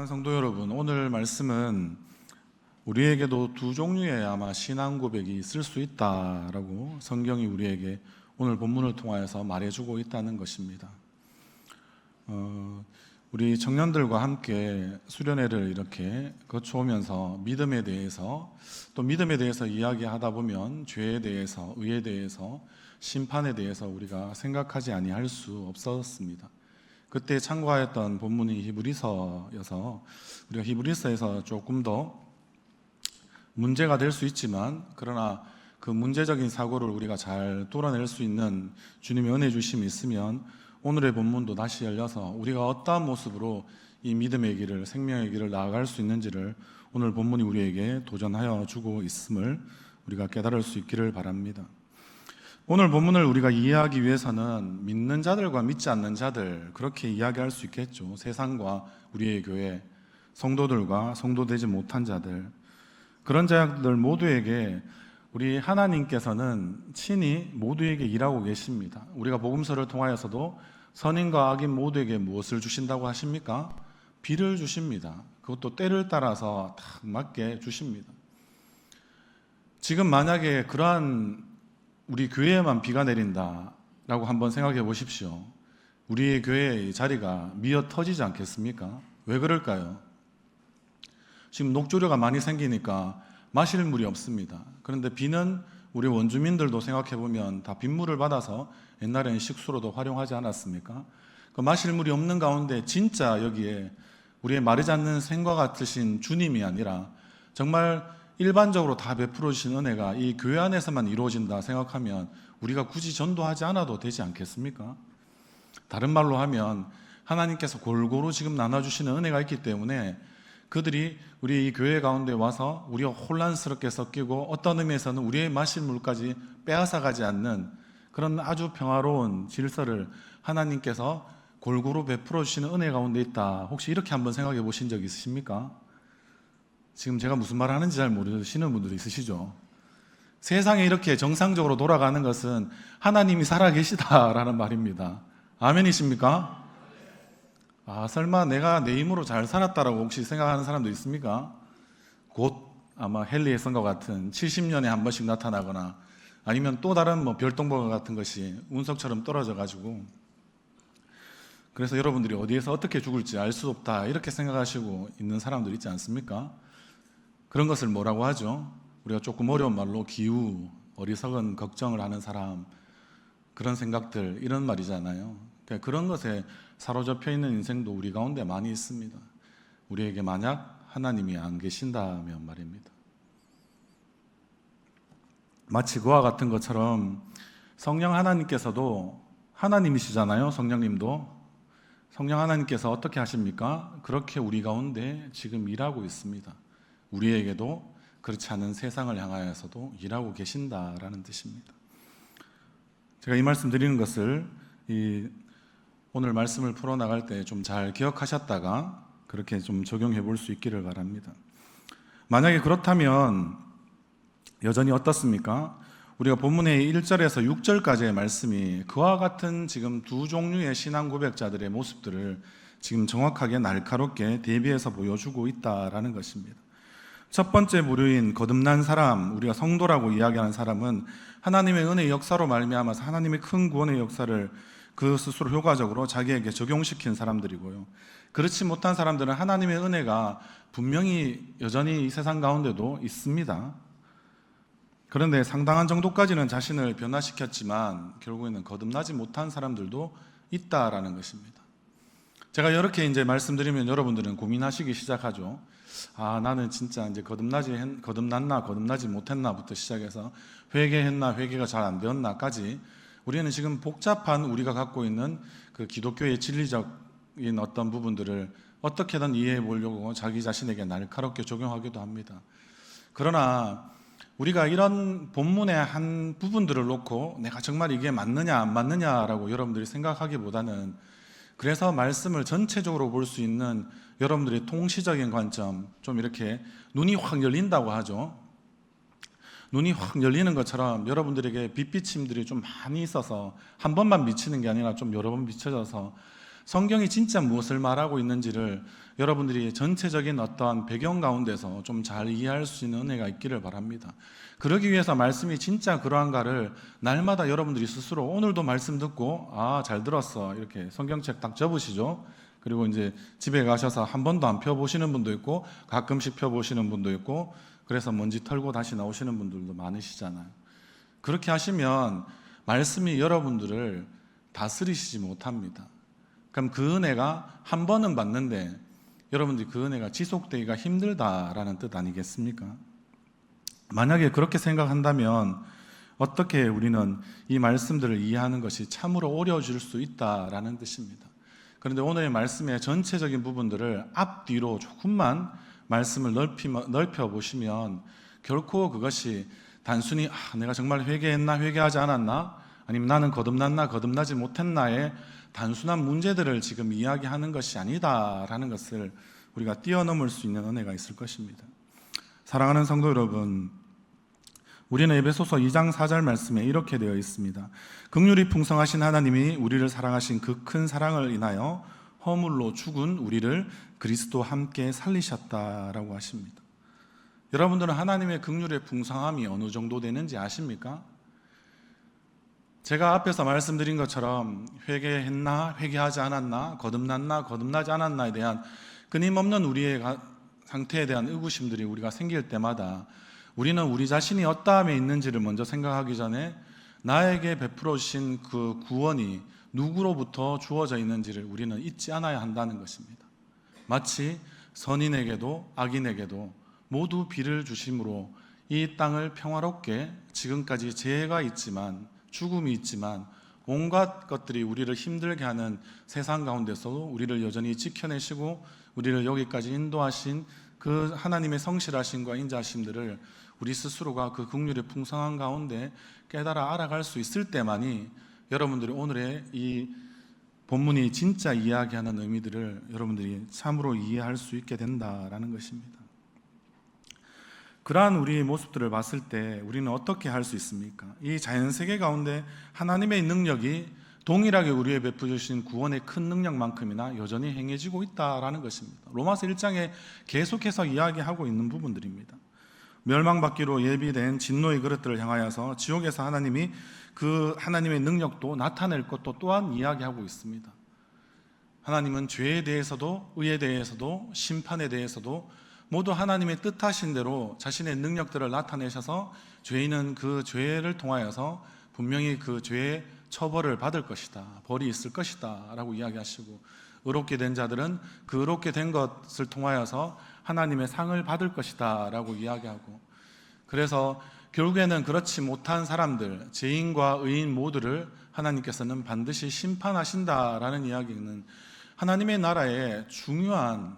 사랑하는 성도 여러분, 오늘 말씀은 우리에게도 두 종류의 아마 신앙 고백이 있을 수 있다라고 성경이 우리에게 오늘 본문을 통하여서 말해주고 있다는 것입니다. 우리 청년들과 함께 수련회를 이렇게 거쳐오면서 믿음에 대해서 이야기하다 보면 죄에 대해서, 의에 대해서, 심판에 대해서 우리가 생각하지 아니할 수 없었습니다. 그때 참고하였던 본문이 히브리서여서 우리가 히브리서에서 조금 더 문제가 될 수 있지만, 그러나 그 문제적인 사고를 우리가 잘 뚫어낼 수 있는 주님의 은혜 주심이 있으면 오늘의 본문도 다시 열려서 우리가 어떠한 모습으로 이 믿음의 길을, 생명의 길을 나아갈 수 있는지를 오늘 본문이 우리에게 도전하여 주고 있음을 우리가 깨달을 수 있기를 바랍니다. 오늘 본문을 우리가 이해하기 위해서는 믿는 자들과 믿지 않는 자들, 그렇게 이야기할 수 있겠죠. 세상과 우리의 교회, 성도들과 성도되지 못한 자들, 그런 자들 모두에게 우리 하나님께서는 친히 모두에게 일하고 계십니다. 우리가 복음서를 통하여서도 선인과 악인 모두에게 무엇을 주신다고 하십니까? 비를 주십니다. 그것도 때를 따라서 딱 맞게 주십니다. 지금 만약에 그러한 우리 교회에만 비가 내린다라고 한번 생각해 보십시오. 우리의 교회의 자리가 미어 터지지 않겠습니까? 왜 그럴까요? 지금 녹조류가 많이 생기니까 마실 물이 없습니다. 그런데 비는 우리 원주민들도 생각해 보면 다 빗물을 받아서 옛날에는 식수로도 활용하지 않았습니까? 그 마실 물이 없는 가운데 진짜 여기에 우리의 마르지 않는 샘과 같으신 주님이 아니라 정말 일반적으로 다 베풀어 주신 은혜가 이 교회 안에서만 이루어진다 생각하면 우리가 굳이 전도하지 않아도 되지 않겠습니까? 다른 말로 하면 하나님께서 골고루 지금 나눠주시는 은혜가 있기 때문에 그들이 우리 이 교회 가운데 와서 우리가 혼란스럽게 섞이고 어떤 의미에서는 우리의 마실 물까지 빼앗아가지 않는 그런 아주 평화로운 질서를 하나님께서 골고루 베풀어 주시는 은혜 가운데 있다. 혹시 이렇게 한번 생각해 보신 적 있으십니까? 지금 제가 무슨 말 하는지 잘 모르시는 분들이 있으시죠? 세상에 이렇게 정상적으로 돌아가는 것은 하나님이 살아계시다라는 말입니다. 아멘이십니까? 설마 내가 내 힘으로 잘 살았다라고 혹시 생각하는 사람도 있습니까? 곧 아마 헨리의 선과 같은 70년에 한 번씩 나타나거나 아니면 또 다른 별똥별 같은 것이 운석처럼 떨어져 가지고 그래서 여러분들이 어디에서 어떻게 죽을지 알 수 없다 이렇게 생각하시고 있는 사람들 있지 않습니까? 그런 것을 뭐라고 하죠? 우리가 조금 어려운 말로 기우, 어리석은 걱정을 하는 사람, 그런 생각들, 이런 말이잖아요. 그러니까 그런 것에 사로잡혀 있는 인생도 우리 가운데 많이 있습니다. 우리에게 만약 하나님이 안 계신다면 말입니다. 마치 그와 같은 것처럼 성령 하나님께서도 하나님이시잖아요. 성령님도. 성령 하나님께서 어떻게 하십니까? 그렇게 우리 가운데 지금 일하고 있습니다. 우리에게도 그렇지 않은 세상을 향하여서도 일하고 계신다라는 뜻입니다. 제가 이 말씀 드리는 것을 오늘 말씀을 풀어나갈 때 좀 잘 기억하셨다가 그렇게 좀 적용해 볼 수 있기를 바랍니다. 만약에 그렇다면 여전히 어떻습니까? 우리가 본문의 1절에서 6절까지의 말씀이 그와 같은 지금 두 종류의 신앙 고백자들의 모습들을 지금 정확하게 날카롭게 대비해서 보여주고 있다라는 것입니다. 첫 번째 부류인 거듭난 사람, 우리가 성도라고 이야기하는 사람은 하나님의 은혜의 역사로 말미암아서 하나님의 큰 구원의 역사를 그 스스로 효과적으로 자기에게 적용시킨 사람들이고요. 그렇지 못한 사람들은 하나님의 은혜가 분명히 여전히 이 세상 가운데도 있습니다. 그런데 상당한 정도까지는 자신을 변화시켰지만 결국에는 거듭나지 못한 사람들도 있다라는 것입니다. 제가 이렇게 이제 말씀드리면 여러분들은 고민하시기 시작하죠. 나는 진짜 이제 거듭났나 거듭나지 못했나부터 시작해서 회개했나 회개가 잘 안 되었나까지 우리는 지금 복잡한 우리가 갖고 있는 그 기독교의 진리적인 어떤 부분들을 어떻게든 이해해 보려고 자기 자신에게 날카롭게 적용하기도 합니다. 그러나 우리가 이런 본문의 한 부분들을 놓고 내가 정말 이게 맞느냐 안 맞느냐라고 여러분들이 생각하기보다는 그래서 말씀을 전체적으로 볼 수 있는 여러분들의 통시적인 관점, 좀 이렇게 눈이 확 열린다고 하죠. 눈이 확 열리는 것처럼 여러분들에게 빛비침들이 좀 많이 있어서 한 번만 비치는 게 아니라 좀 여러 번 비춰져서 성경이 진짜 무엇을 말하고 있는지를 여러분들이 전체적인 어떠한 배경 가운데서 좀 잘 이해할 수 있는 은혜가 있기를 바랍니다. 그러기 위해서 말씀이 진짜 그러한가를 날마다 여러분들이 스스로 오늘도 말씀 듣고 잘 들었어 이렇게 성경책 딱 접으시죠. 그리고 이제 집에 가셔서 한 번도 안 펴보시는 분도 있고 가끔씩 펴보시는 분도 있고 그래서 먼지 털고 다시 나오시는 분들도 많으시잖아요. 그렇게 하시면 말씀이 여러분들을 다스리시지 못합니다. 그럼 그 은혜가 한 번은 받는데 여러분들이 그 은혜가 지속되기가 힘들다라는 뜻 아니겠습니까? 만약에 그렇게 생각한다면 어떻게 우리는 이 말씀들을 이해하는 것이 참으로 어려워질 수 있다라는 뜻입니다. 그런데 오늘의 말씀의 전체적인 부분들을 앞뒤로 조금만 말씀을 넓혀보시면 결코 그것이 단순히 내가 정말 회개했나 회개하지 않았나 아니면 나는 거듭났나 거듭나지 못했나의 단순한 문제들을 지금 이야기하는 것이 아니다라는 것을 우리가 뛰어넘을 수 있는 은혜가 있을 것입니다. 사랑하는 성도 여러분, 우리는 에베소서 2장 4절 말씀에 이렇게 되어 있습니다. 긍휼이 풍성하신 하나님이 우리를 사랑하신 그 큰 사랑을 인하여 허물로 죽은 우리를 그리스도와 함께 살리셨다라고 하십니다. 여러분들은 하나님의 긍휼의 풍성함이 어느 정도 되는지 아십니까? 제가 앞에서 말씀드린 것처럼 회개했나 회개하지 않았나 거듭났나 거듭나지 않았나에 대한 끊임없는 우리의 상태에 대한 의구심들이 우리가 생길 때마다 우리는 우리 자신이 어떠함에 있는지를 먼저 생각하기 전에 나에게 베풀어 주신 그 구원이 누구로부터 주어져 있는지를 우리는 잊지 않아야 한다는 것입니다. 마치 선인에게도 악인에게도 모두 비를 주심으로 이 땅을 평화롭게 지금까지 재해가 있지만 죽음이 있지만 온갖 것들이 우리를 힘들게 하는 세상 가운데서도 우리를 여전히 지켜내시고 우리를 여기까지 인도하신 그 하나님의 성실하심과 인자하심들을 우리 스스로가 그 긍휼의 풍성한 가운데 깨달아 알아갈 수 있을 때만이 여러분들이 오늘의 이 본문이 진짜 이야기하는 의미들을 여러분들이 참으로 이해할 수 있게 된다라는 것입니다. 그러한 우리의 모습들을 봤을 때 우리는 어떻게 할 수 있습니까? 이 자연세계 가운데 하나님의 능력이 동일하게 우리에 베푸신 구원의 큰 능력만큼이나 여전히 행해지고 있다라는 것입니다. 로마서 1장에 계속해서 이야기하고 있는 부분들입니다. 멸망받기로 예비된 진노의 그릇들을 향하여서 지옥에서 하나님이 그 하나님의 능력도 나타낼 것도 또한 이야기하고 있습니다. 하나님은 죄에 대해서도 의에 대해서도 심판에 대해서도 모두 하나님의 뜻하신 대로 자신의 능력들을 나타내셔서 죄인은 그 죄를 통하여서 분명히 그 죄의 처벌을 받을 것이다, 벌이 있을 것이다 라고 이야기하시고, 의롭게 된 자들은 그 의롭게 된 것을 통하여서 하나님의 상을 받을 것이다 라고 이야기하고, 그래서 결국에는 그렇지 못한 사람들, 죄인과 의인 모두를 하나님께서는 반드시 심판하신다라는 이야기는 하나님의 나라의 중요한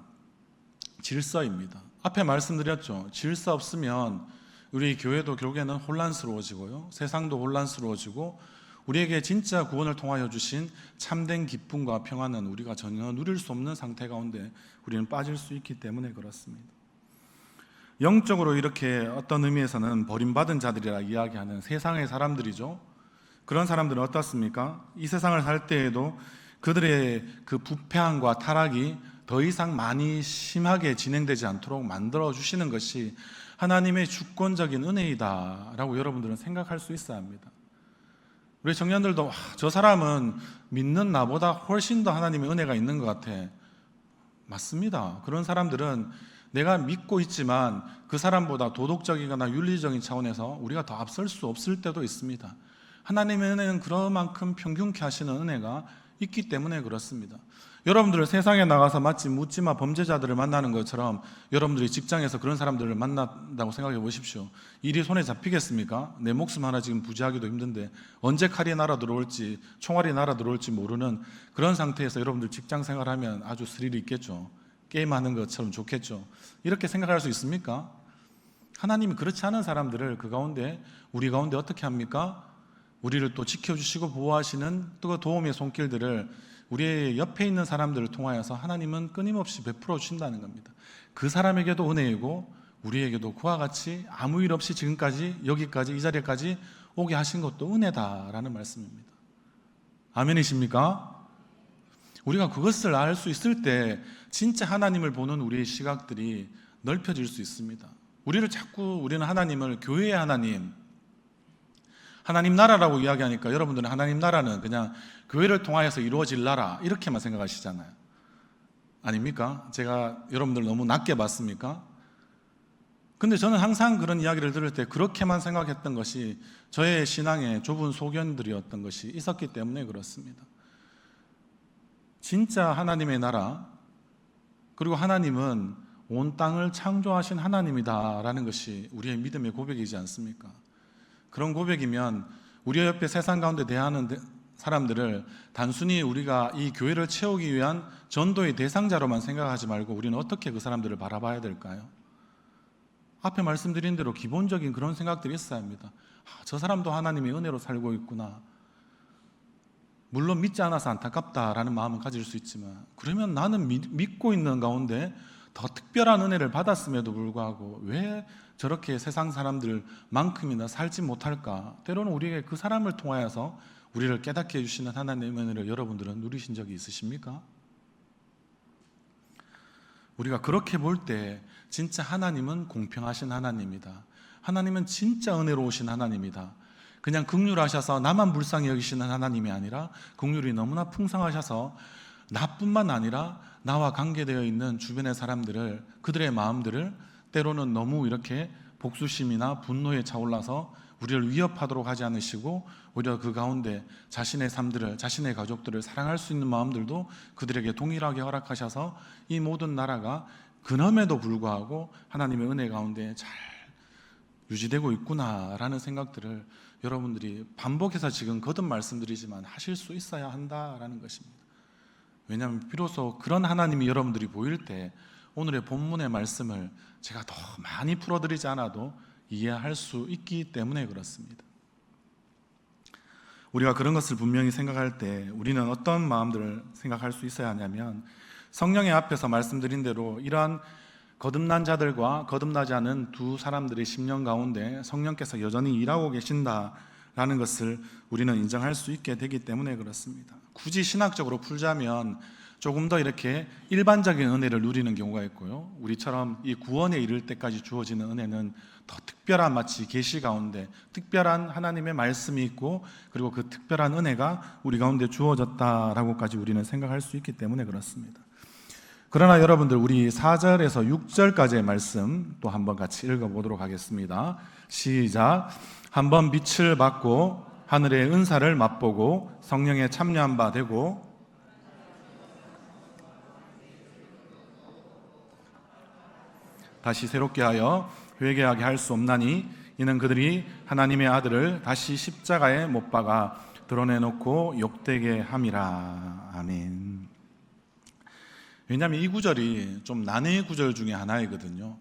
질서입니다. 앞에 말씀드렸죠. 질서 없으면 우리 교회도 결국에는 혼란스러워지고요, 세상도 혼란스러워지고, 우리에게 진짜 구원을 통하여 주신 참된 기쁨과 평안은 우리가 전혀 누릴 수 없는 상태 가운데 우리는 빠질 수 있기 때문에 그렇습니다. 영적으로 이렇게 어떤 의미에서는 버림받은 자들이라 이야기하는 세상의 사람들이죠. 그런 사람들은 어떻습니까? 이 세상을 살 때에도 그들의 그 부패함과 타락이 더 이상 많이 심하게 진행되지 않도록 만들어 주시는 것이 하나님의 주권적인 은혜이다라고 여러분들은 생각할 수 있어야 합니다. 우리 청년들도 저 사람은 믿는 나보다 훨씬 더 하나님의 은혜가 있는 것 같아. 맞습니다. 그런 사람들은 내가 믿고 있지만 그 사람보다 도덕적이거나 윤리적인 차원에서 우리가 더 앞설 수 없을 때도 있습니다. 하나님의 은혜는 그만큼 평균케 하시는 은혜가 있기 때문에 그렇습니다. 여러분들 세상에 나가서 마치 묻지마 범죄자들을 만나는 것처럼 여러분들이 직장에서 그런 사람들을 만난다고 생각해 보십시오. 일이 손에 잡히겠습니까? 내 목숨 하나 지금 부지하기도 힘든데 언제 칼이 날아 들어올지 총알이 날아 들어올지 모르는 그런 상태에서 여러분들 직장 생활하면 아주 스릴이 있겠죠. 게임하는 것처럼 좋겠죠. 이렇게 생각할 수 있습니까? 하나님이 그렇지 않은 사람들을 그 가운데 우리 가운데 어떻게 합니까? 우리를 또 지켜주시고 보호하시는 또 도움의 손길들을 우리의 옆에 있는 사람들을 통하여서 하나님은 끊임없이 베풀어 주신다는 겁니다. 그 사람에게도 은혜이고 우리에게도 그와 같이 아무 일 없이 지금까지 여기까지 이 자리까지 오게 하신 것도 은혜다라는 말씀입니다. 아멘이십니까? 우리가 그것을 알 수 있을 때 진짜 하나님을 보는 우리의 시각들이 넓혀질 수 있습니다. 우리는 하나님을 교회의 하나님, 하나님 나라라고 이야기하니까 여러분들은 하나님 나라는 그냥 교회를 통하여서 이루어질 나라 이렇게만 생각하시잖아요. 아닙니까? 제가 여러분들 너무 낮게 봤습니까? 근데 저는 항상 그런 이야기를 들을 때 그렇게만 생각했던 것이 저의 신앙의 좁은 소견들이었던 것이 있었기 때문에 그렇습니다. 진짜 하나님의 나라, 그리고 하나님은 온 땅을 창조하신 하나님이다라는 것이 우리의 믿음의 고백이지 않습니까? 그런 고백이면 우리 옆에 세상 가운데 대하는 사람들을 단순히 우리가 이 교회를 채우기 위한 전도의 대상자로만 생각하지 말고 우리는 어떻게 그 사람들을 바라봐야 될까요? 앞에 말씀드린 대로 기본적인 그런 생각들이 있어야 합니다. 저 사람도 하나님의 은혜로 살고 있구나. 물론 믿지 않아서 안타깝다라는 마음은 가질 수 있지만, 그러면 나는 믿고 있는 가운데 더 특별한 은혜를 받았음에도 불구하고 왜 저렇게 세상 사람들만큼이나 살지 못할까? 때로는 우리에게 그 사람을 통하여서 우리를 깨닫게 해주시는 하나님의 은혜를 여러분들은 누리신 적이 있으십니까? 우리가 그렇게 볼 때 진짜 하나님은 공평하신 하나님이다. 하나님은 진짜 은혜로우신 하나님이다. 그냥 긍휼하셔서 나만 불쌍히 여기시는 하나님이 아니라 긍휼이 너무나 풍성하셔서 나뿐만 아니라 나와 관계되어 있는 주변의 사람들을, 그들의 마음들을 때로는 너무 이렇게 복수심이나 분노에 차올라서 우리를 위협하도록 하지 않으시고 오히려 그 가운데 자신의 삶들을, 자신의 가족들을 사랑할 수 있는 마음들도 그들에게 동일하게 허락하셔서 이 모든 나라가 그럼에도 불구하고 하나님의 은혜 가운데 잘 유지되고 있구나라는 생각들을 여러분들이 반복해서 지금 거듭 말씀드리지만 하실 수 있어야 한다라는 것입니다. 왜냐하면 비로소 그런 하나님이 여러분들이 보일 때 오늘의 본문의 말씀을 제가 더 많이 풀어드리지 않아도 이해할 수 있기 때문에 그렇습니다. 우리가 그런 것을 분명히 생각할 때 우리는 어떤 마음들을 생각할 수 있어야 하냐면, 성령의 앞에서 말씀드린 대로 이러한 거듭난 자들과 거듭나지 않은 두 사람들의 심령 가운데 성령께서 여전히 일하고 계신다라는 것을 우리는 인정할 수 있게 되기 때문에 그렇습니다. 굳이 신학적으로 풀자면 조금 더 이렇게 일반적인 은혜를 누리는 경우가 있고요, 우리처럼 이 구원에 이를 때까지 주어지는 은혜는 더 특별한, 마치 계시 가운데 특별한 하나님의 말씀이 있고, 그리고 그 특별한 은혜가 우리 가운데 주어졌다라고까지 우리는 생각할 수 있기 때문에 그렇습니다. 그러나 여러분들, 우리 4절에서 6절까지의 말씀 또 한번 같이 읽어보도록 하겠습니다. 시작. 한번 빛을 받고 하늘의 은사를 맛보고 성령에 참여한 바 되고 다시 새롭게 하여 회개하게 할 수 없나니 이는 그들이 하나님의 아들을 다시 십자가에 못 박아 드러내놓고 욕되게 함이라. 아멘. 왜냐하면 이 구절이 좀 난해의 구절 중에 하나이거든요.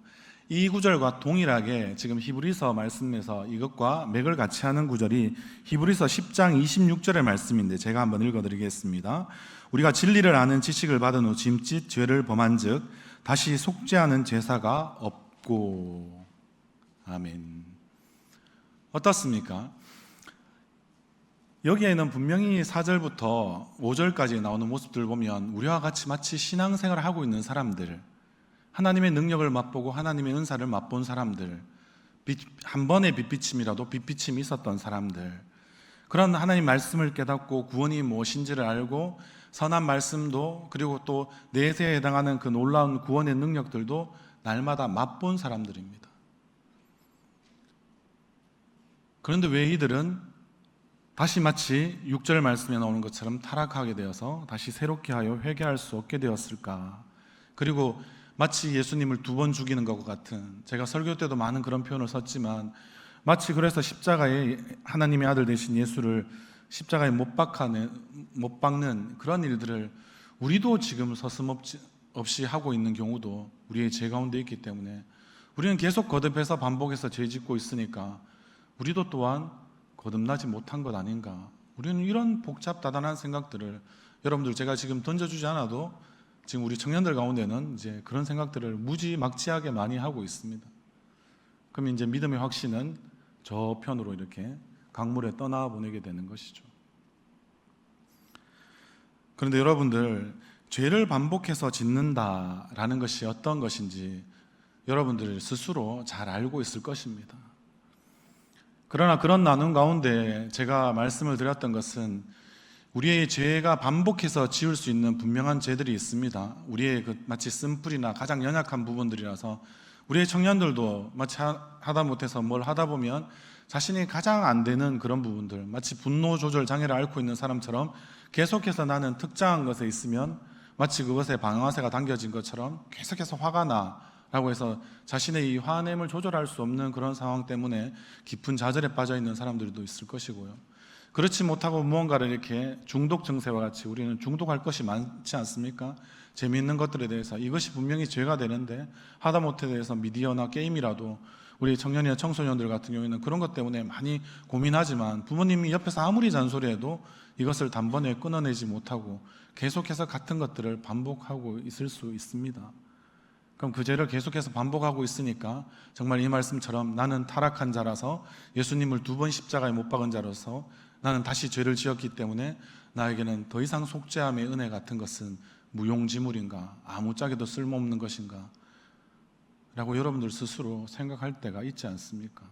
이 구절과 동일하게 지금 히브리서 말씀에서 이것과 맥을 같이 하는 구절이 히브리서 10장 26절의 말씀인데 제가 한번 읽어드리겠습니다. 우리가 진리를 아는 지식을 받은 후 짐짓 죄를 범한 즉 다시 속죄하는 제사가 없고. 아멘. 어떻습니까? 여기에는 분명히 4절부터 5절까지 나오는 모습들을 보면 우리와 같이 마치 신앙생활을 하고 있는 사람들, 하나님의 능력을 맛보고 하나님의 은사를 맛본 사람들, 한 번의 빛비침이라도 빛비침이 있었던 사람들, 그런 하나님 말씀을 깨닫고 구원이 무엇인지를 알고 선한 말씀도, 그리고 또 내세에 해당하는 그 놀라운 구원의 능력들도 날마다 맛본 사람들입니다. 그런데 왜 이들은 다시 마치 6절 말씀에 나오는 것처럼 타락하게 되어서 다시 새롭게 하여 회개할 수 없게 되었을까? 그리고 마치 예수님을 2번 죽이는 것과 같은, 제가 설교 때도 많은 그런 표현을 썼지만 마치 그래서 십자가에 하나님의 아들 되신 예수를 십자가에 못 박는 그런 일들을 우리도 지금 서슴없이 하고 있는 경우도 우리의 죄 가운데 있기 때문에 우리는 계속 거듭해서 반복해서 죄 짓고 있으니까 우리도 또한 거듭나지 못한 것 아닌가. 우리는 이런 복잡다단한 생각들을, 여러분들 제가 지금 던져주지 않아도 지금 우리 청년들 가운데는 이제 그런 생각들을 무지막지하게 많이 하고 있습니다. 그럼 이제 믿음의 확신은 저편으로 이렇게 강물에 떠나 보내게 되는 것이죠. 그런데 여러분들, 죄를 반복해서 짓는다라는 것이 어떤 것인지 여러분들 스스로 잘 알고 있을 것입니다. 그러나 그런 나눔 가운데 제가 말씀을 드렸던 것은 우리의 죄가 반복해서 지을 수 있는 분명한 죄들이 있습니다. 우리의 마치 쓴뿌리나 가장 연약한 부분들이라서 우리의 청년들도 마치 하다 못해서 뭘 하다 보면 자신이 가장 안 되는 그런 부분들, 마치 분노 조절 장애를 앓고 있는 사람처럼 계속해서 나는 특정한 것에 있으면 마치 그것에 방아쇠가 당겨진 것처럼 계속해서 화가 나라고 해서 자신의 이 화냄을 조절할 수 없는 그런 상황 때문에 깊은 좌절에 빠져 있는 사람들도 있을 것이고요. 그렇지 못하고 무언가를 이렇게 중독 증세와 같이 우리는 중독할 것이 많지 않습니까? 재미있는 것들에 대해서 이것이 분명히 죄가 되는데 하다못해 대해서 미디어나 게임이라도 우리 청년이나 청소년들 같은 경우에는 그런 것 때문에 많이 고민하지만 부모님이 옆에서 아무리 잔소리해도 이것을 단번에 끊어내지 못하고 계속해서 같은 것들을 반복하고 있을 수 있습니다. 그럼 그 죄를 계속해서 반복하고 있으니까 정말 이 말씀처럼 나는 타락한 자라서 예수님을 2번 십자가에 못 박은 자로서 나는 다시 죄를 지었기 때문에 나에게는 더 이상 속죄함의 은혜 같은 것은 무용지물인가, 아무짝에도 쓸모없는 것인가 라고 여러분들 스스로 생각할 때가 있지 않습니까?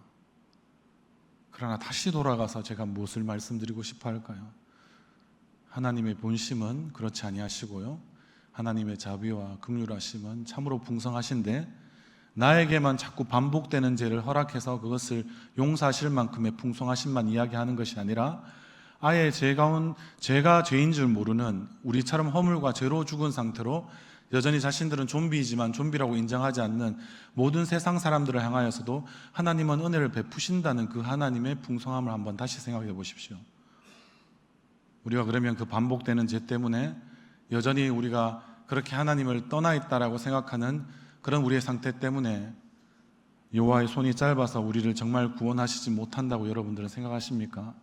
그러나 다시 돌아가서 제가 무엇을 말씀드리고 싶어 할까요? 하나님의 본심은 그렇지 아니하시고요, 하나님의 자비와 긍휼하심은 참으로 풍성하신데 나에게만 자꾸 반복되는 죄를 허락해서 그것을 용서하실 만큼의 풍성하심만 이야기하는 것이 아니라 아예 죄가 죄인 줄 모르는 우리처럼 허물과 죄로 죽은 상태로 여전히 자신들은 좀비이지만 좀비라고 인정하지 않는 모든 세상 사람들을 향하여서도 하나님은 은혜를 베푸신다는 그 하나님의 풍성함을 한번 다시 생각해 보십시오. 우리가 그러면 그 반복되는 죄 때문에 여전히 우리가 그렇게 하나님을 떠나 있다라고 생각하는 그런 우리의 상태 때문에 여호와의 손이 짧아서 우리를 정말 구원하시지 못한다고 여러분들은 생각하십니까?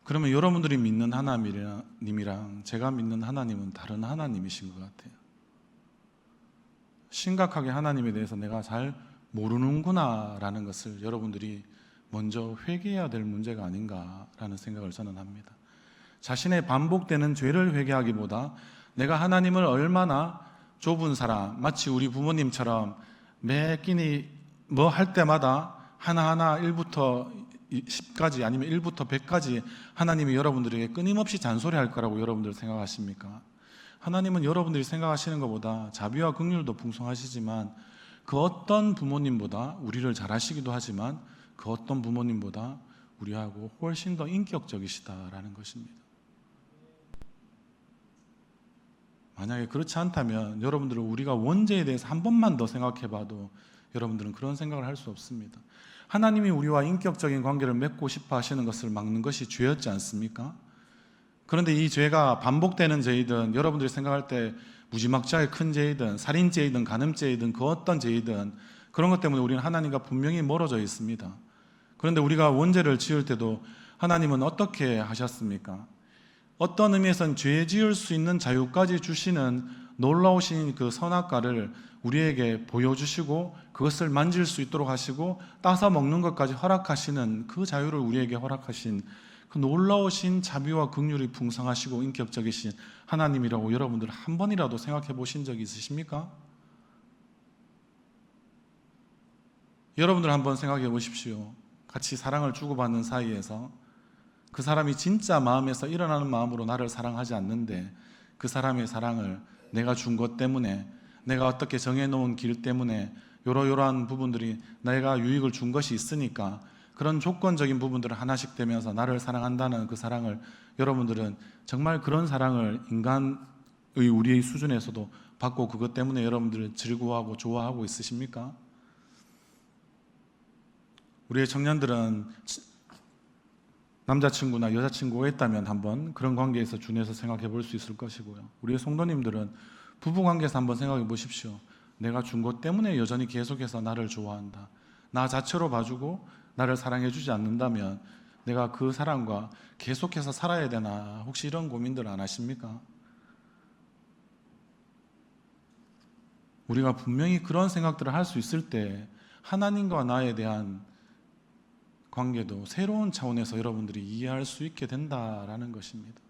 그러면 여러분들이 믿는 하나님이랑 제가 믿는 하나님은 다른 하나님이신 것 같아요. 심각하게 하나님에 대해서 내가 잘 모르는구나 라는 것을 여러분들이 먼저 회개해야 될 문제가 아닌가라는 생각을 저는 합니다. 자신의 반복되는 죄를 회개하기보다 내가 하나님을 얼마나 좁은 사람, 마치 우리 부모님처럼 매 끼니 뭐 할 때마다 하나하나 1부터 10까지 아니면 1부터 100까지 하나님이 여러분들에게 끊임없이 잔소리할 거라고 여러분들 생각하십니까? 하나님은 여러분들이 생각하시는 것보다 자비와 긍휼도 풍성하시지만 그 어떤 부모님보다 우리를 잘 아시기도 하지만 그 어떤 부모님보다 우리하고 훨씬 더 인격적이시다라는 것입니다. 만약에 그렇지 않다면 여러분들은 우리가 원죄에 대해서 한 번만 더 생각해 봐도 여러분들은 그런 생각을 할 수 없습니다. 하나님이 우리와 인격적인 관계를 맺고 싶어 하시는 것을 막는 것이 죄였지 않습니까? 그런데 이 죄가 반복되는 죄이든 여러분들이 생각할 때 무지막지하게 큰 죄이든 살인죄이든 간음죄이든 그 어떤 죄이든 그런 것 때문에 우리는 하나님과 분명히 멀어져 있습니다. 그런데 우리가 원죄를 지을 때도 하나님은 어떻게 하셨습니까? 어떤 의미에서는 죄 지을 수 있는 자유까지 주시는 놀라우신 그 선악과를 우리에게 보여주시고 그것을 만질 수 있도록 하시고 따서 먹는 것까지 허락하시는 그 자유를 우리에게 허락하신 그 놀라우신 자비와 긍휼이 풍성하시고 인격적이신 하나님이라고 여러분들 한 번이라도 생각해 보신 적이 있으십니까? 여러분들 한번 생각해 보십시오. 같이 사랑을 주고받는 사이에서 그 사람이 진짜 마음에서 일어나는 마음으로 나를 사랑하지 않는데 그 사람의 사랑을 내가 준 것 때문에 내가 어떻게 정해놓은 길 때문에 이러이러한 부분들이 내가 유익을 준 것이 있으니까 그런 조건적인 부분들을 하나씩 되면서 나를 사랑한다는 그 사랑을 여러분들은 정말 그런 사랑을 인간의 우리의 수준에서도 받고 그것 때문에 여러분들은 즐거워하고 좋아하고 있으십니까? 우리의 청년들은 남자친구나 여자친구가 있다면 한번 그런 관계에서 준해서 생각해 볼 수 있을 것이고요. 우리의 성도님들은 부부관계에서 한번 생각해 보십시오. 내가 준 것 때문에 여전히 계속해서 나를 좋아한다. 나 자체로 봐주고 나를 사랑해 주지 않는다면 내가 그 사람과 계속해서 살아야 되나 혹시 이런 고민들 안 하십니까? 우리가 분명히 그런 생각들을 할 수 있을 때 하나님과 나에 대한 관계도 새로운 차원에서 여러분들이 이해할 수 있게 된다라는 것입니다.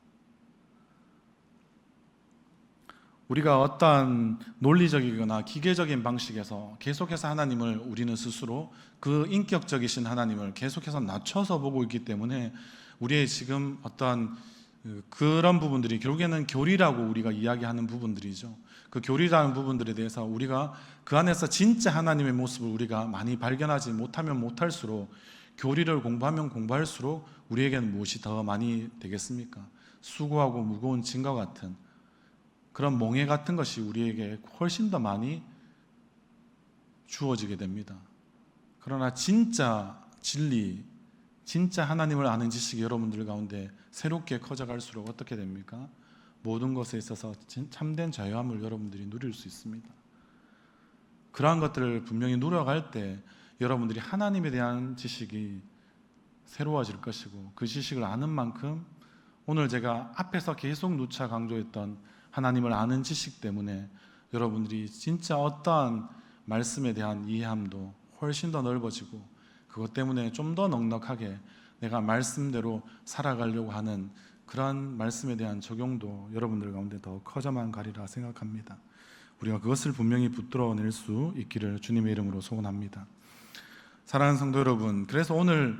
우리가 어떠한 논리적이거나 기계적인 방식에서 계속해서 하나님을 우리는 스스로 그 인격적이신 하나님을 계속해서 낮춰서 보고 있기 때문에 우리의 지금 어떠한 그런 부분들이 결국에는 교리라고 우리가 이야기하는 부분들이죠. 그 교리라는 부분들에 대해서 우리가 그 안에서 진짜 하나님의 모습을 우리가 많이 발견하지 못하면 못할수록, 교리를 공부하면 공부할수록 우리에게는 무엇이 더 많이 되겠습니까? 수고하고 무거운 짐과 같은 그런 몽해 같은 것이 우리에게 훨씬 더 많이 주어지게 됩니다. 그러나 진짜 진리, 진짜 하나님을 아는 지식이 여러분들 가운데 새롭게 커져갈수록 어떻게 됩니까? 모든 것에 있어서 참된 자유함을 여러분들이 누릴 수 있습니다. 그러한 것들을 분명히 누려갈 때 여러분들이 하나님에 대한 지식이 새로워질 것이고, 그 지식을 아는 만큼 오늘 제가 앞에서 계속 누차 강조했던 하나님을 아는 지식 때문에 여러분들이 진짜 어떠한 말씀에 대한 이해함도 훨씬 더 넓어지고, 그것 때문에 좀 더 넉넉하게 내가 말씀대로 살아가려고 하는 그러한 말씀에 대한 적용도 여러분들 가운데 더 커져만 가리라 생각합니다. 우리가 그것을 분명히 붙들어낼 수 있기를 주님의 이름으로 소원합니다. 사랑하는 성도 여러분, 그래서 오늘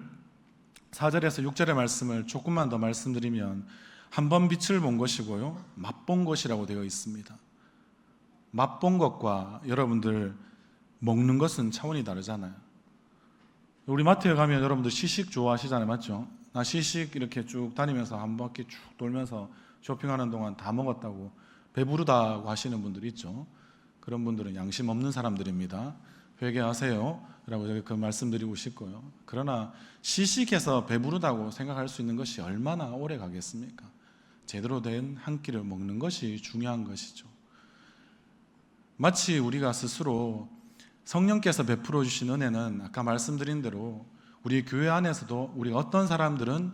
4절에서 6절의 말씀을 조금만 더 말씀드리면, 한 번 빛을 본 것이고요, 맛본 것이라고 되어 있습니다. 맛본 것과 여러분들 먹는 것은 차원이 다르잖아요. 우리 마트에 가면 여러분들 시식 좋아하시잖아요, 맞죠? 나 시식 이렇게 쭉 다니면서 한 바퀴 쭉 돌면서 쇼핑하는 동안 다 먹었다고 배부르다고 하시는 분들이 있죠. 그런 분들은 양심 없는 사람들입니다. 회개하세요 라고 그 말씀드리고 싶고요. 그러나 시식해서 배부르다고 생각할 수 있는 것이 얼마나 오래 가겠습니까? 제대로 된 한 끼를 먹는 것이 중요한 것이죠. 마치 우리가 스스로 성령께서 베풀어 주신 은혜는 아까 말씀드린 대로 우리 교회 안에서도 우리가 어떤 사람들은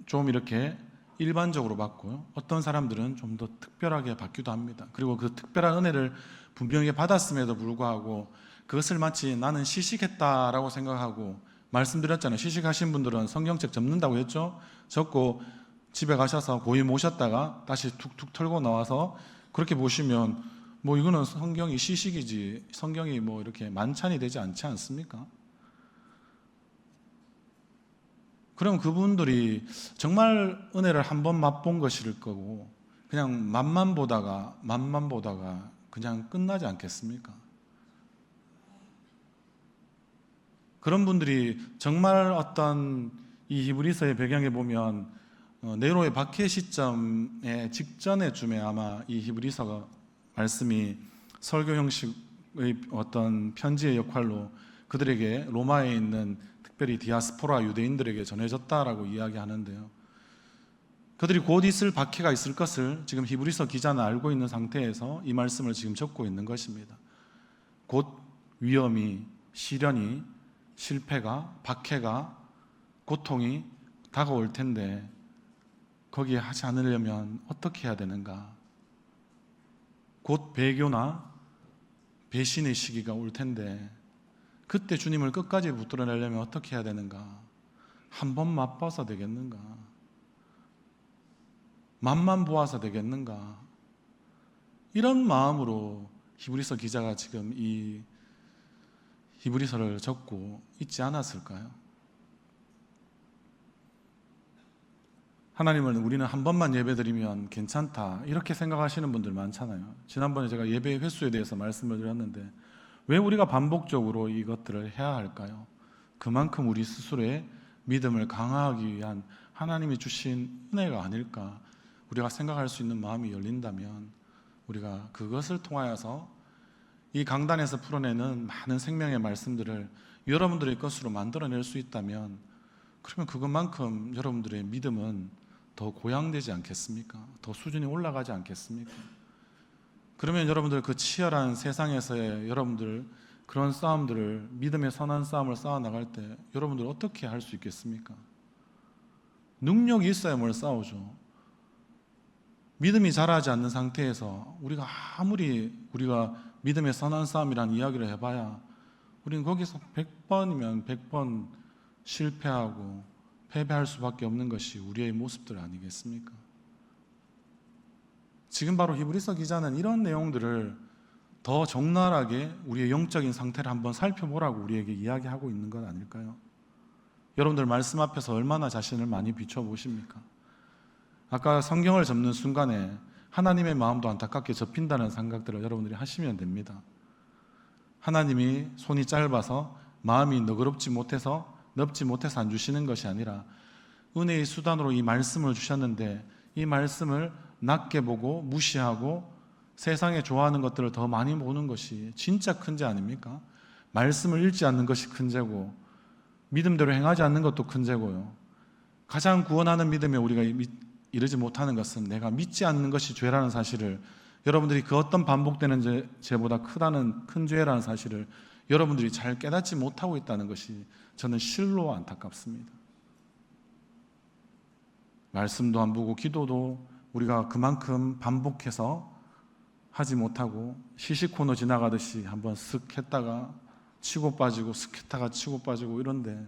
좀 이렇게 일반적으로 받고요, 어떤 사람들은 좀 더 특별하게 받기도 합니다. 그리고 그 특별한 은혜를 분명히 받았음에도 불구하고 그것을 마치 나는 시식했다라고 생각하고, 말씀드렸잖아요. 시식하신 분들은 성경책 접는다고 했죠. 접고 집에 가셔서 고이 모셨다가 다시 툭툭 털고 나와서 그렇게 보시면 뭐 이거는 성경이 시식이지, 성경이 뭐 이렇게 만찬이 되지 않지 않습니까? 그럼 그분들이 정말 은혜를 한 번 맛본 것일 거고, 그냥 맛만 보다가 그냥 끝나지 않겠습니까? 그런 분들이 정말 어떤 이 히브리서의 배경에 보면 네로의 박해 시점의 직전에 쯤에 아마 이 히브리서가 말씀이 설교 형식의 어떤 편지의 역할로 그들에게 로마에 있는 특별히 디아스포라 유대인들에게 전해졌다라고 이야기하는데요. 그들이 곧 있을 박해가 있을 것을 지금 히브리서 기자는 알고 있는 상태에서 이 말씀을 지금 적고 있는 것입니다. 곧 위험이, 시련이, 실패가, 박해가, 고통이 다가올 텐데 거기에 하지 않으려면 어떻게 해야 되는가? 곧 배교나 배신의 시기가 올 텐데 그때 주님을 끝까지 붙들어내려면 어떻게 해야 되는가? 한 번 맛봐서 되겠는가? 맛만 보아서 되겠는가? 이런 마음으로 히브리서 기자가 지금 이 히브리서를 적고 있지 않았을까요? 하나님을 우리는 한 번만 예배드리면 괜찮다 이렇게 생각하시는 분들 많잖아요. 지난번에 제가 예배 횟수에 대해서 말씀을 드렸는데 왜 우리가 반복적으로 이것들을 해야 할까요? 그만큼 우리 스스로의 믿음을 강화하기 위한 하나님이 주신 은혜가 아닐까, 우리가 생각할 수 있는 마음이 열린다면 우리가 그것을 통하여서 이 강단에서 풀어내는 많은 생명의 말씀들을 여러분들의 것으로 만들어낼 수 있다면, 그러면 그것만큼 여러분들의 믿음은 더 고양되지 않겠습니까? 더 수준이 올라가지 않겠습니까? 그러면 여러분들 그 치열한 세상에서의 여러분들 그런 싸움들을, 믿음의 선한 싸움을 싸워 나갈 때 여러분들 어떻게 할 수 있겠습니까? 능력이 있어야 뭘 싸우죠. 믿음이 자라지 않는 상태에서 우리가 아무리 우리가 믿음의 선한 싸움이라는 이야기를 해봐야 우리는 거기서 100번이면 100번 실패하고 패배할 수밖에 없는 것이 우리의 모습들 아니겠습니까? 지금 바로 히브리서 기자는 이런 내용들을 더 적나라하게 우리의 영적인 상태를 한번 살펴보라고 우리에게 이야기하고 있는 것 아닐까요? 여러분들 말씀 앞에서 얼마나 자신을 많이 비춰보십니까? 아까 성경을 접는 순간에 하나님의 마음도 안타깝게 접힌다는 생각들을 여러분들이 하시면 됩니다. 하나님이 손이 짧아서 마음이 너그럽지 못해서 넓지 못해서 안 주시는 것이 아니라 은혜의 수단으로 이 말씀을 주셨는데 이 말씀을 낮게 보고 무시하고 세상에 좋아하는 것들을 더 많이 보는 것이 진짜 큰 죄 아닙니까? 말씀을 읽지 않는 것이 큰 죄고 믿음대로 행하지 않는 것도 큰 죄고요. 가장 구원하는 믿음에 우리가 이르지 못하는 것은 내가 믿지 않는 것이 죄라는 사실을, 여러분들이 그 어떤 반복되는 죄보다 크다는 큰 죄라는 사실을 여러분들이 잘 깨닫지 못하고 있다는 것이 저는 실로 안타깝습니다. 말씀도 안 보고 기도도 우리가 그만큼 반복해서 하지 못하고 시식 코너 지나가듯이 한번 쓱 했다가 치고 빠지고 쓱 했다가 치고 빠지고 이런데,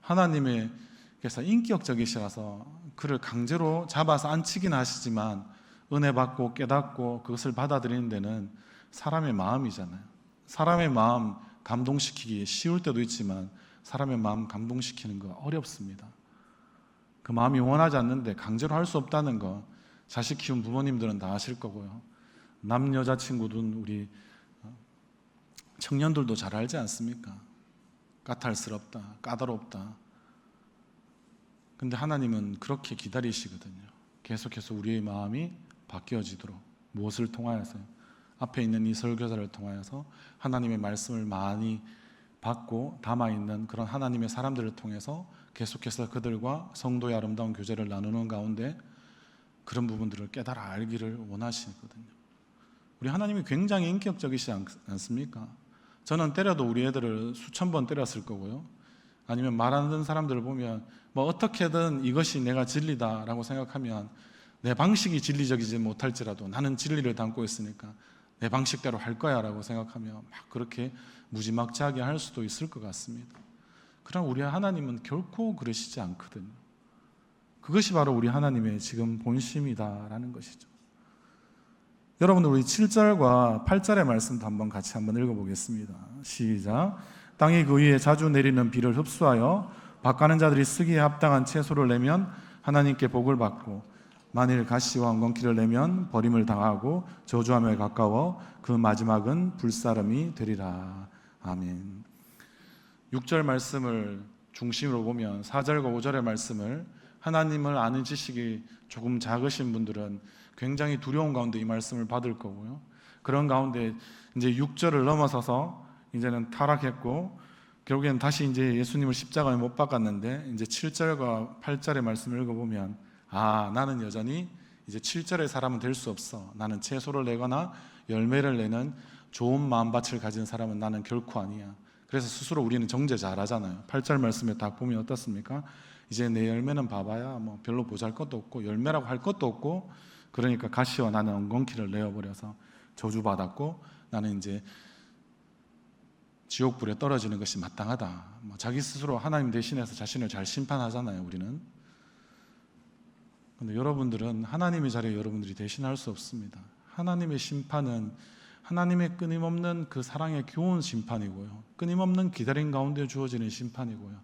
하나님께서 인격적이시라서 그를 강제로 잡아서 앉히긴 하시지만 은혜 받고 깨닫고 그것을 받아들이는 데는 사람의 마음이잖아요. 사람의 마음 감동시키기 쉬울 때도 있지만 사람의 마음 감동시키는 거 어렵습니다. 그 마음이 원하지 않는데 강제로 할 수 없다는 거 자식 키운 부모님들은 다 아실 거고요. 남여자친구든 우리 청년들도 잘 알지 않습니까? 까탈스럽다, 까다롭다. 근데 하나님은 그렇게 기다리시거든요. 계속해서 우리의 마음이 바뀌어지도록. 무엇을 통하여서요? 앞에 있는 이 설교자를 통하여서 하나님의 말씀을 많이 받고 담아있는 그런 하나님의 사람들을 통해서 계속해서 그들과 성도의 아름다운 교제를 나누는 가운데 그런 부분들을 깨달아 알기를 원하시거든요. 우리 하나님이 굉장히 인격적이시지 않습니까? 저는 때려도 우리 애들을 수천 번 때렸을 거고요. 아니면 말 안 듣는 사람들을 보면 뭐 어떻게든 이것이 내가 진리다라고 생각하면 내 방식이 진리적이지 못할지라도 나는 진리를 담고 있으니까 내 방식대로 할 거야 라고 생각하면 막 그렇게 무지막지하게 할 수도 있을 것 같습니다. 그러나 우리 하나님은 결코 그러시지 않거든요. 그것이 바로 우리 하나님의 지금 본심이다라는 것이죠. 여러분들 우리 7절과 8절의 말씀도 같이 한번 읽어보겠습니다. 시작. 땅이 그 위에 자주 내리는 비를 흡수하여 밭가는 자들이 쓰기에 합당한 채소를 내면 하나님께 복을 받고, 만일 가시와 엉겅퀴를 내면 버림을 당하고 저주함에 가까워 그 마지막은 불사름이 되리라. 아멘. 6절 말씀을 중심으로 보면 4절과 5절의 말씀을, 하나님을 아는 지식이 조금 작으신 분들은 굉장히 두려운 가운데 이 말씀을 받을 거고요. 그런 가운데 이제 6절을 넘어서서 이제는 타락했고 결국에는 다시 이제 예수님을 십자가에 못 박았는데 이제 7절과 8절의 말씀을 읽어보면, 아, 나는 여전히 이제 7절의 사람은 될 수 없어. 나는 채소를 내거나 열매를 내는 좋은 마음밭을 가진 사람은 나는 결코 아니야. 그래서 스스로 우리는 정죄 잘하잖아요. 8절 말씀에 딱 보면 어떻습니까? 이제 내 열매는 봐봐야 뭐 별로 보잘것도 없고 열매라고 할 것도 없고, 그러니까 가시와 나는 엉겅퀴를 내어버려서 저주받았고 나는 이제 지옥불에 떨어지는 것이 마땅하다. 자기 스스로 하나님 대신해서 자신을 잘 심판하잖아요, 우리는. 그런데 여러분들은 하나님의 자리에 여러분들이 대신할 수 없습니다. 하나님의 심판은 하나님의 끊임없는 그 사랑의 교훈 심판이고요, 끊임없는 기다림 가운데 주어지는 심판이고요,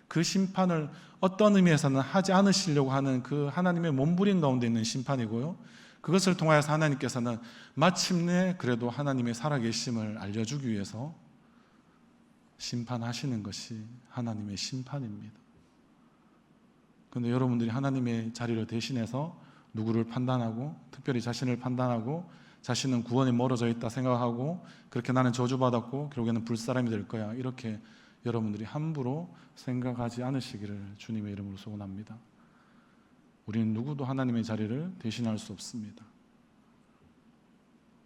그 심판을 어떤 의미에서는 하지 않으시려고 하는 그 하나님의 몸부림 가운데 있는 심판이고요, 그것을 통하여서 하나님께서는 마침내 그래도 하나님의 살아계심을 알려주기 위해서 심판하시는 것이 하나님의 심판입니다. 그런데 여러분들이 하나님의 자리를 대신해서 누구를 판단하고, 특별히 자신을 판단하고, 자신은 구원에 멀어져 있다 생각하고, 그렇게 나는 저주받았고 결국에는 불사람이 될 거야, 이렇게 여러분들이 함부로 생각하지 않으시기를 주님의 이름으로 소원합니다. 우리는 누구도 하나님의 자리를 대신할 수 없습니다.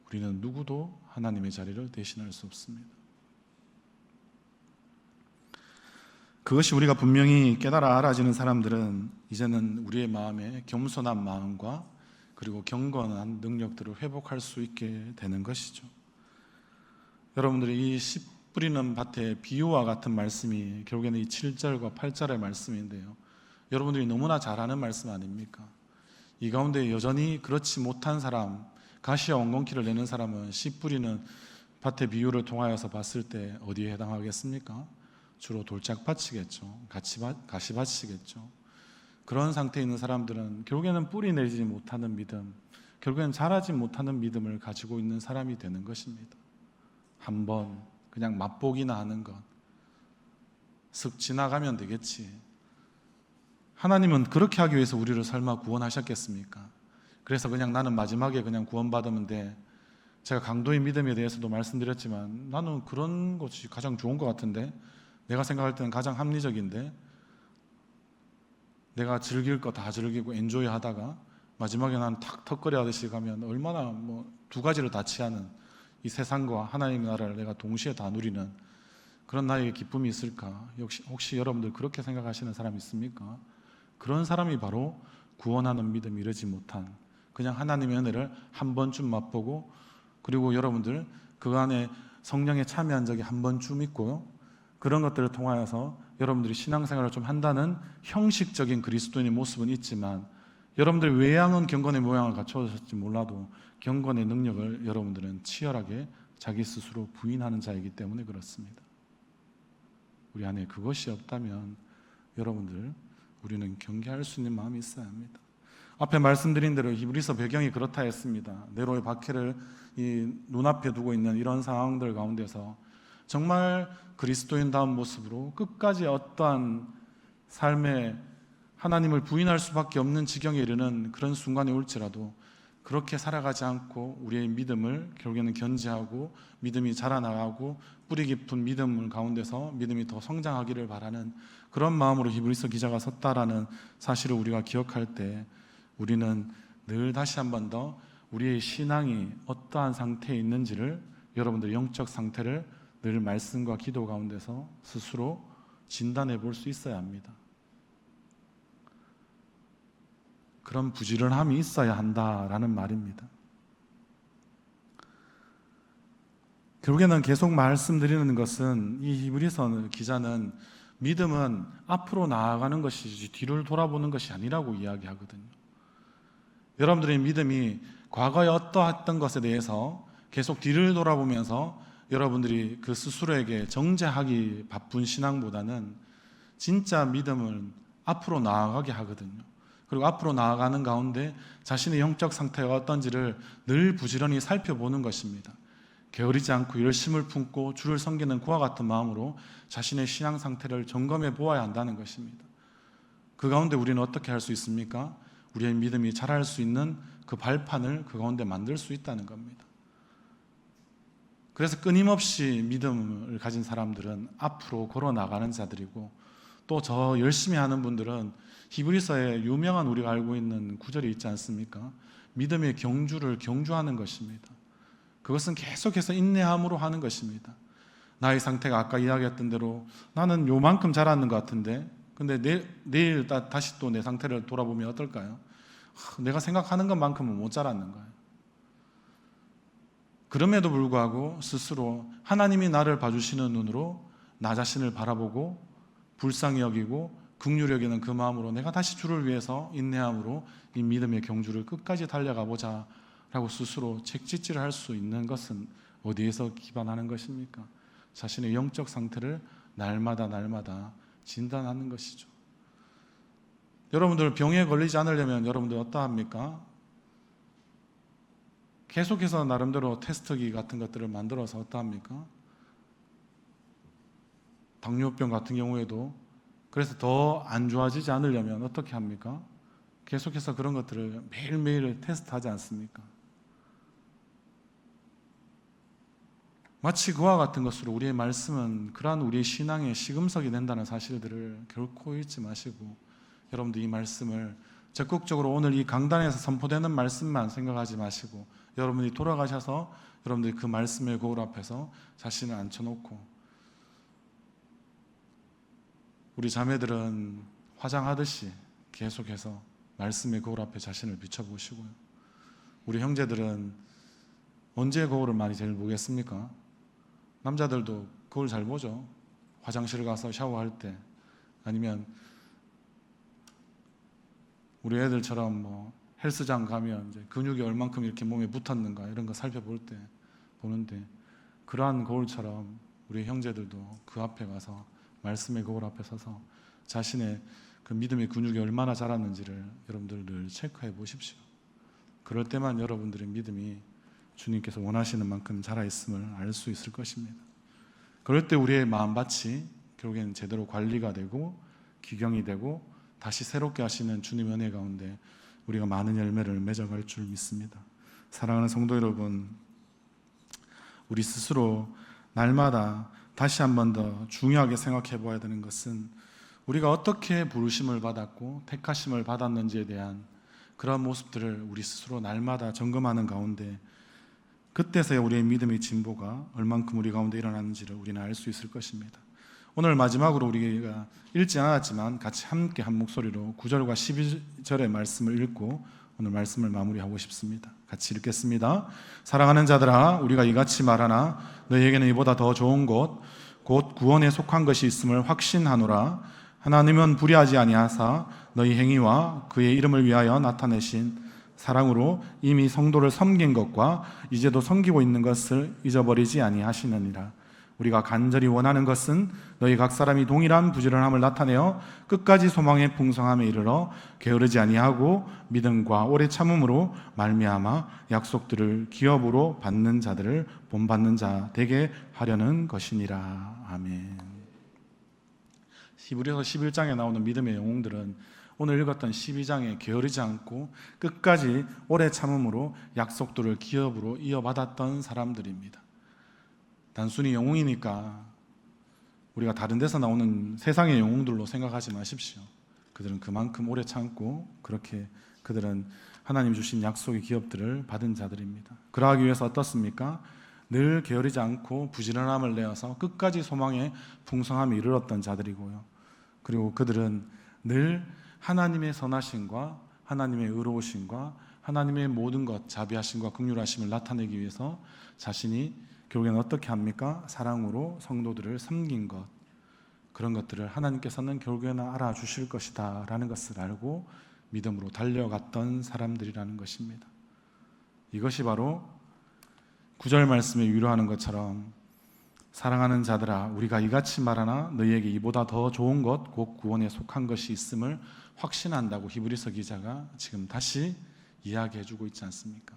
우리는 누구도 하나님의 자리를 대신할 수 없습니다. 그것이 우리가 분명히 깨달아 알아지는 사람들은 이제는 우리의 마음에 겸손한 마음과 그리고 경건한 능력들을 회복할 수 있게 되는 것이죠. 여러분들이 이 씨 뿌리는 밭의 비유와 같은 말씀이 결국에는 이 7절과 8절의 말씀인데요, 여러분들이 너무나 잘 아는 말씀 아닙니까? 이 가운데 여전히 그렇지 못한 사람, 가시와 엉겅퀴를 내는 사람은 씨 뿌리는 밭의 비유를 통하여서 봤을 때 어디에 해당하겠습니까? 주로 돌짝밭이겠죠. 가시밭이겠죠. 그런 상태에 있는 사람들은 결국에는 뿌리 내리지 못하는 믿음, 결국에는 자라지 못하는 믿음을 가지고 있는 사람이 되는 것입니다. 한번 그냥 맛보기나 하는 것, 슥 지나가면 되겠지. 하나님은 그렇게 하기 위해서 우리를 설마 구원하셨겠습니까? 그래서 그냥 나는 마지막에 그냥 구원받으면 돼. 제가 강도의 믿음에 대해서도 말씀드렸지만 나는 그런 것이 가장 좋은 것 같은데, 내가 생각할 때는 가장 합리적인데, 내가 즐길 거 다 즐기고 엔조이 하다가 마지막에 난 턱걸이 하듯이 가면 얼마나 두 가지를 다 취하는, 이 세상과 하나님의 나라를 내가 동시에 다 누리는 그런 나에게 기쁨이 있을까? 혹시 여러분들 그렇게 생각하시는 사람 있습니까? 그런 사람이 바로 구원하는 믿음이 이르지 못한, 그냥 하나님의 은혜를 한 번쯤 맛보고, 그리고 여러분들 그 안에 성령에 참여한 적이 한 번쯤 있고요, 그런 것들을 통하여서 여러분들이 신앙생활을 좀 한다는 형식적인 그리스도인의 모습은 있지만, 여러분들의 외양은 경건의 모양을 갖춰졌을지 몰라도 경건의 능력을 여러분들은 치열하게 자기 스스로 부인하는 자이기 때문에 그렇습니다. 우리 안에 그것이 없다면 여러분들, 우리는 경계할 수 있는 마음이 있어야 합니다. 앞에 말씀드린 대로 히브리서 배경이 그렇다 했습니다. 네로의 박해를 이 눈앞에 두고 있는 이런 상황들 가운데서 정말 그리스도인다운 모습으로 끝까지 어떠한 삶의 하나님을 부인할 수밖에 없는 지경에 이르는 그런 순간이 올지라도 그렇게 살아가지 않고 우리의 믿음을 결국에는 견지하고 믿음이 자라나가고 뿌리 깊은 믿음 가운데서 믿음이 더 성장하기를 바라는 그런 마음으로 히브리서 기자가 섰다라는 사실을 우리가 기억할 때, 우리는 늘 다시 한 번 더 우리의 신앙이 어떠한 상태에 있는지를, 여러분들의 영적 상태를 늘 말씀과 기도 가운데서 스스로 진단해 볼 수 있어야 합니다. 그런 부지런함이 있어야 한다라는 말입니다. 결국에는 계속 말씀드리는 것은, 이 히브리서 기자는 믿음은 앞으로 나아가는 것이지 뒤를 돌아보는 것이 아니라고 이야기하거든요. 여러분들의 믿음이 과거에 어떠했던 것에 대해서 계속 뒤를 돌아보면서 여러분들이 그 스스로에게 정죄하기 바쁜 신앙보다는 진짜 믿음을 앞으로 나아가게 하거든요. 그리고 앞으로 나아가는 가운데 자신의 영적 상태가 어떤지를 늘 부지런히 살펴보는 것입니다. 게으르지 않고 열심을 품고 주를 섬기는 그와 같은 마음으로 자신의 신앙 상태를 점검해 보아야 한다는 것입니다. 그 가운데 우리는 어떻게 할 수 있습니까? 우리의 믿음이 자랄 수 있는 그 발판을 그 가운데 만들 수 있다는 겁니다. 그래서 끊임없이 믿음을 가진 사람들은 앞으로 걸어 나가는 자들이고, 또 저 열심히 하는 분들은 히브리서에 유명한 우리가 알고 있는 구절이 있지 않습니까? 믿음의 경주를 경주하는 것입니다. 그것은 계속해서 인내함으로 하는 것입니다. 나의 상태가 아까 이야기했던 대로 나는 요만큼 자랐는 것 같은데, 근데 내일 다시 또 내 상태를 돌아보면 어떨까요? 내가 생각하는 것만큼은 못 자랐는 거예요. 그럼에도 불구하고 스스로 하나님이 나를 봐주시는 눈으로 나 자신을 바라보고 불쌍히 여기고 긍휼히 여기는 그 마음으로 내가 다시 주를 위해서 인내함으로 이 믿음의 경주를 끝까지 달려가 보자 라고 스스로 책짓질을 할 수 있는 것은 어디에서 기반하는 것입니까? 자신의 영적 상태를 날마다 진단하는 것이죠. 여러분들 병에 걸리지 않으려면 여러분들 어떠합니까? 계속해서 나름대로 테스트기 같은 것들을 만들어서 어떠합니까? 당뇨병 같은 경우에도 그래서 더 안 좋아지지 않으려면 어떻게 합니까? 계속해서 그런 것들을 매일매일 테스트하지 않습니까? 마치 그와 같은 것으로 우리의 말씀은 그러한 우리의 신앙의 시금석이 된다는 사실들을 결코 잊지 마시고, 여러분들 이 말씀을 적극적으로 오늘 이 강단에서 선포되는 말씀만 생각하지 마시고, 여러분이 돌아가셔서 여러분들이 그 말씀의 거울 앞에서 자신을 앉혀놓고, 우리 자매들은 화장하듯이 계속해서 말씀의 거울 앞에 자신을 비춰보시고요. 우리 형제들은 언제 거울을 많이 제일 보겠습니까? 남자들도 거울 잘 보죠. 화장실 가서 샤워할 때, 아니면 우리 애들처럼 헬스장 가면 이제 근육이 얼만큼 이렇게 몸에 붙었는가 이런 거 살펴볼 때 보는데, 그러한 거울처럼 우리 형제들도 그 앞에 가서 말씀의 거울 앞에 서서 자신의 그 믿음의 근육이 얼마나 자랐는지를 여러분들 늘 체크해 보십시오. 그럴 때만 여러분들의 믿음이 주님께서 원하시는 만큼 자라있음을 알 수 있을 것입니다. 그럴 때 우리의 마음밭이 결국에는 제대로 관리가 되고 기경이 되고 다시 새롭게 하시는 주님의 은혜 가운데 우리가 많은 열매를 맺어갈 줄 믿습니다. 사랑하는 성도 여러분, 우리 스스로 날마다 다시 한 번 더 중요하게 생각해 봐야 되는 것은 우리가 어떻게 부르심을 받았고 택하심을 받았는지에 대한 그런 모습들을 우리 스스로 날마다 점검하는 가운데 그때서야 우리의 믿음의 진보가 얼만큼 우리 가운데 일어나는지를 우리는 알 수 있을 것입니다. 오늘 마지막으로 우리가 읽지 않았지만 같이 함께 한 목소리로 9절과 12절의 말씀을 읽고 오늘 말씀을 마무리하고 싶습니다. 같이 읽겠습니다. 사랑하는 자들아, 우리가 이같이 말하나 너희에게는 이보다 더 좋은 것 곧 구원에 속한 것이 있음을 확신하노라. 하나님은 불의하지 아니하사 너희 행위와 그의 이름을 위하여 나타내신 사랑으로 이미 성도를 섬긴 것과 이제도 섬기고 있는 것을 잊어버리지 아니하시느니라. 우리가 간절히 원하는 것은 너희 각 사람이 동일한 부지런함을 나타내어 끝까지 소망의 풍성함에 이르러 게으르지 아니하고 믿음과 오래 참음으로 말미암아 약속들을 기업으로 받는 자들을 본받는 자 되게 하려는 것이니라. 아멘. 히브리서 11장에 나오는 믿음의 영웅들은 오늘 읽었던 12장에 게으르지 않고 끝까지 오래 참음으로 약속들을 기업으로 이어받았던 사람들입니다. 단순히 영웅이니까 우리가 다른 데서 나오는 세상의 영웅들로 생각하지 마십시오. 그들은 그만큼 오래 참고 그렇게 그들은 하나님 주신 약속의 기업들을 받은 자들입니다. 그러하기 위해서 어떻습니까? 늘 게으르지 않고 부지런함을 내어서 끝까지 소망의 풍성함에 이르렀던 자들이고요. 그리고 그들은 늘 하나님의 선하심과 하나님의 의로우심과 하나님의 모든 것 자비하심과 긍휼하심을 나타내기 위해서 자신이 결국에는 어떻게 합니까? 사랑으로 성도들을 섬긴 것, 그런 것들을 하나님께서는 결국에는 알아주실 것이다 라는 것을 알고 믿음으로 달려갔던 사람들이라는 것입니다. 이것이 바로 9절 말씀에 위로하는 것처럼 사랑하는 자들아, 우리가 이같이 말하나 너희에게 이보다 더 좋은 것 곧 구원에 속한 것이 있음을 확신한다고 히브리서 기자가 지금 다시 이야기해주고 있지 않습니까?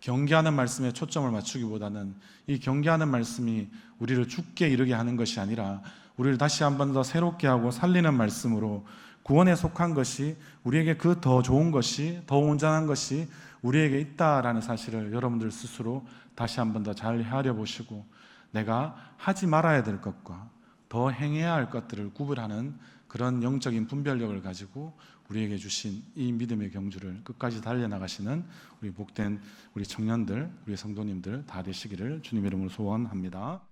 경계하는 말씀에 초점을 맞추기보다는 이 경계하는 말씀이 우리를 죽게 이르게 하는 것이 아니라 우리를 다시 한 번 더 새롭게 하고 살리는 말씀으로 구원에 속한 것이 우리에게 그 더 좋은 것이 더 온전한 것이 우리에게 있다라는 사실을 여러분들 스스로 다시 한 번 더 잘 헤아려 보시고 내가 하지 말아야 될 것과 더 행해야 할 것들을 구분하는 그런 영적인 분별력을 가지고 우리에게 주신 이 믿음의 경주를 끝까지 달려나가시는 우리 복된 우리 청년들, 우리 성도님들 다 되시기를 주님의 이름으로 소원합니다.